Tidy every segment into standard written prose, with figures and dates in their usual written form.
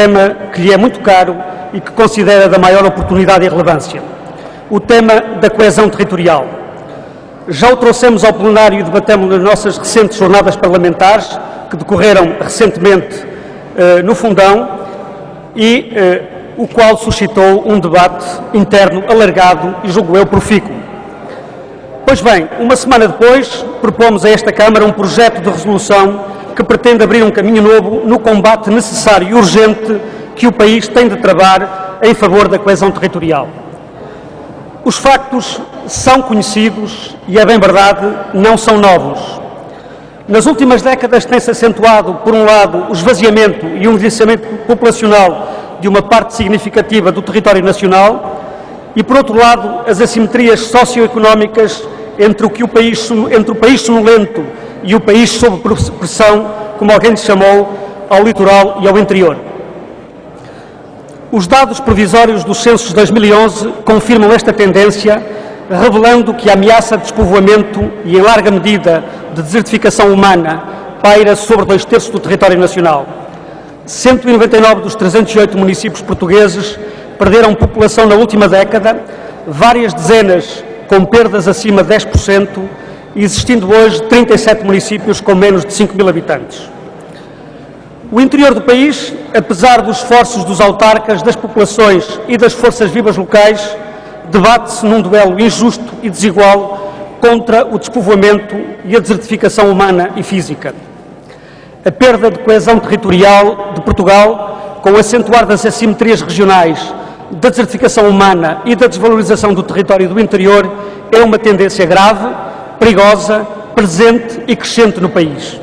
tema que lhe é muito caro e que considera da maior oportunidade e relevância, o tema da coesão territorial. Já o trouxemos ao plenário e debatemos nas nossas recentes jornadas parlamentares, que decorreram recentemente no Fundão, e o qual suscitou um debate interno alargado e, julgo eu, profícuo. Pois bem, uma semana depois, propomos a esta Câmara um projeto de resolução que pretende abrir um caminho novo no combate necessário e urgente que o país tem de travar em favor da coesão territorial. Os factos são conhecidos e, é bem verdade, não são novos. Nas últimas décadas tem-se acentuado, por um lado, o esvaziamento e o envelhecimento populacional de uma parte significativa do território nacional e, por outro lado, as assimetrias socioeconómicas entre o país sonolento e o país sob pressão, como alguém lhe chamou, ao litoral e ao interior. Os dados provisórios dos censos de 2011 confirmam esta tendência, revelando que a ameaça de despovoamento e, em larga medida, de desertificação humana paira sobre 2/3 do território nacional. 199 dos 308 municípios portugueses perderam população na última década, várias dezenas com perdas acima de 10%, existindo hoje 37 municípios com menos de 5.000 habitantes. O interior do país, apesar dos esforços dos autarcas, das populações e das forças vivas locais, debate-se num duelo injusto e desigual contra o despovoamento e a desertificação humana e física. A perda de coesão territorial de Portugal, com o acentuar das assimetrias regionais, da desertificação humana e da desvalorização do território do interior, é uma tendência grave, perigosa, presente e crescente no país.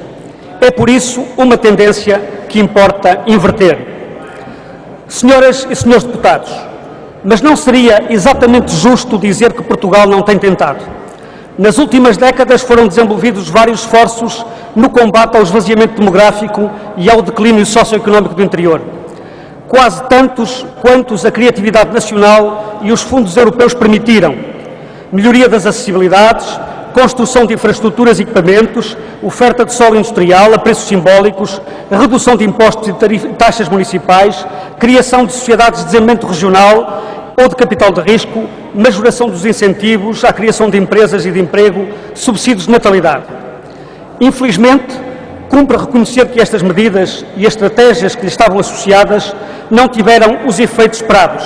É, por isso, uma tendência que importa inverter. Senhoras e senhores deputados, mas não seria exatamente justo dizer que Portugal não tem tentado? Nas últimas décadas foram desenvolvidos vários esforços no combate ao esvaziamento demográfico e ao declínio socioeconómico do interior. Quase tantos quantos a criatividade nacional e os fundos europeus permitiram. Melhoria das acessibilidades, construção de infraestruturas e equipamentos, oferta de solo industrial a preços simbólicos, redução de impostos e taxas municipais, criação de sociedades de desenvolvimento regional ou de capital de risco, majoração dos incentivos à criação de empresas e de emprego, subsídios de natalidade. Infelizmente, cumpre reconhecer que estas medidas e as estratégias que lhe estavam associadas não tiveram os efeitos esperados,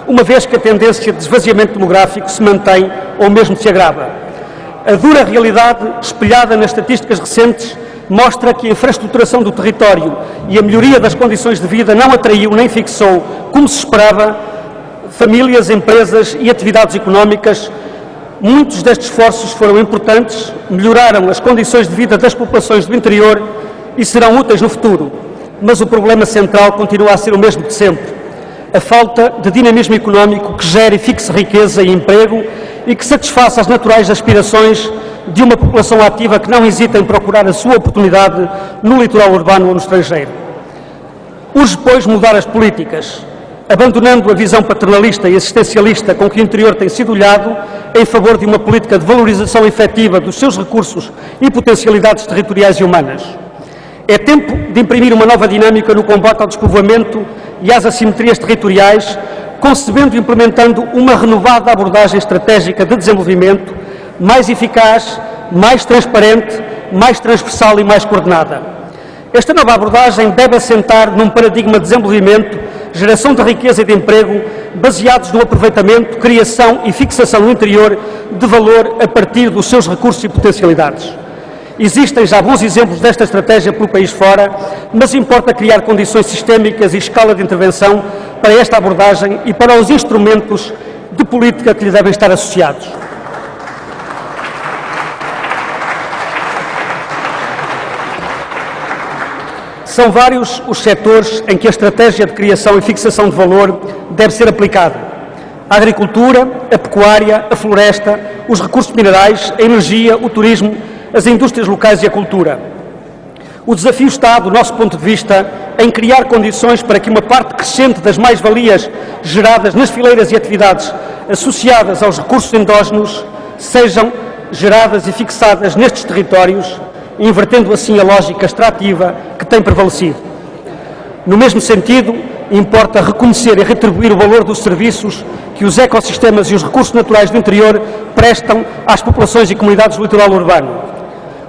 uma vez que a tendência de esvaziamento demográfico se mantém ou mesmo se agrava. A dura realidade, espelhada nas estatísticas recentes, mostra que a infraestruturação do território e a melhoria das condições de vida não atraiu nem fixou, como se esperava, famílias, empresas e atividades económicas. Muitos destes esforços foram importantes, melhoraram as condições de vida das populações do interior e serão úteis no futuro, mas o problema central continua a ser o mesmo de sempre: a falta de dinamismo económico que gere e fixe riqueza e emprego e que satisfaça as naturais aspirações de uma população ativa que não hesita em procurar a sua oportunidade no litoral urbano ou no estrangeiro. Urge, pois, mudar as políticas, abandonando a visão paternalista e assistencialista com que o interior tem sido olhado, em favor de uma política de valorização efetiva dos seus recursos e potencialidades territoriais e humanas. É tempo de imprimir uma nova dinâmica no combate ao despovoamento e às assimetrias territoriais, concebendo e implementando uma renovada abordagem estratégica de desenvolvimento, mais eficaz, mais transparente, mais transversal e mais coordenada. Esta nova abordagem deve assentar num paradigma de desenvolvimento, geração de riqueza e de emprego, baseados no aproveitamento, criação e fixação no interior de valor a partir dos seus recursos e potencialidades. Existem já bons exemplos desta estratégia pelo país fora, mas importa criar condições sistémicas e escala de intervenção para esta abordagem e para os instrumentos de política que lhe devem estar associados. São vários os setores em que a estratégia de criação e fixação de valor deve ser aplicada: a agricultura, a pecuária, a floresta, os recursos minerais, a energia, o turismo, as indústrias locais e a cultura. O desafio está, do nosso ponto de vista, em criar condições para que uma parte crescente das mais-valias geradas nas fileiras e atividades associadas aos recursos endógenos sejam geradas e fixadas nestes territórios, invertendo assim a lógica extrativa que tem prevalecido. No mesmo sentido, importa reconhecer e retribuir o valor dos serviços que os ecossistemas e os recursos naturais do interior prestam às populações e comunidades do litoral urbano.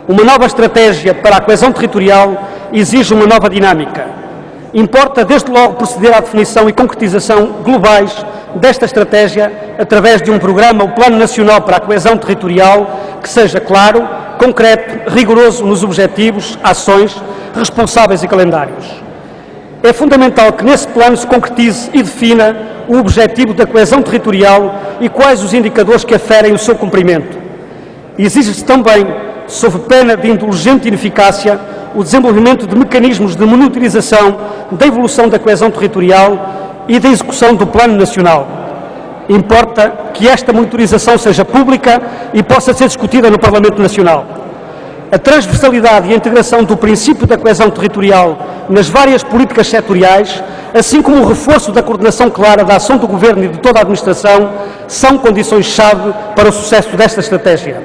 Uma nova estratégia para a coesão territorial exige uma nova dinâmica. Importa, desde logo, proceder à definição e concretização globais desta estratégia através de um programa, o Plano Nacional para a Coesão Territorial, que seja claro, concreto, rigoroso nos objetivos, ações, responsáveis e calendários. É fundamental que nesse plano se concretize e defina o objetivo da coesão territorial e quais os indicadores que aferem o seu cumprimento. Exige-se também, sob pena de indulgente ineficácia, o desenvolvimento de mecanismos de monitorização da evolução da coesão territorial e da execução do Plano Nacional. Importa que esta monitorização seja pública e possa ser discutida no Parlamento Nacional. A transversalidade e a integração do princípio da coesão territorial nas várias políticas setoriais, assim como o reforço da coordenação clara da ação do Governo e de toda a Administração, são condições-chave para o sucesso desta estratégia.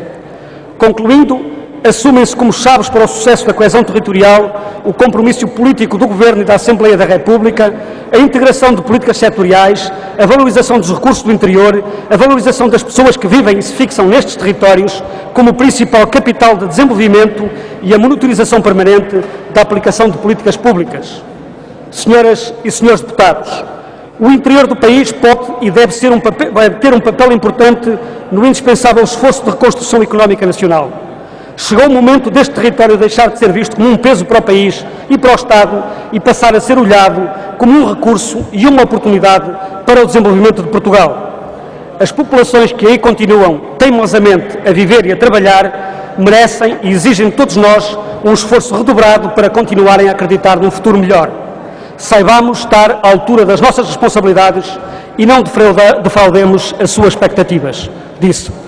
Concluindo, assumem-se como chaves para o sucesso da coesão territorial o compromisso político do Governo e da Assembleia da República, a integração de políticas setoriais, a valorização dos recursos do interior, a valorização das pessoas que vivem e se fixam nestes territórios como principal capital de desenvolvimento e a monitorização permanente da aplicação de políticas públicas. Senhoras e senhores deputados, o interior do país pode e deve ter um papel importante no indispensável esforço de reconstrução económica nacional. Chegou o momento deste território deixar de ser visto como um peso para o país e para o Estado e passar a ser olhado como um recurso e uma oportunidade para o desenvolvimento de Portugal. As populações que aí continuam teimosamente a viver e a trabalhar merecem e exigem de todos nós um esforço redobrado para continuarem a acreditar num futuro melhor. Saibamos estar à altura das nossas responsabilidades e não defraudemos as suas expectativas. Disse.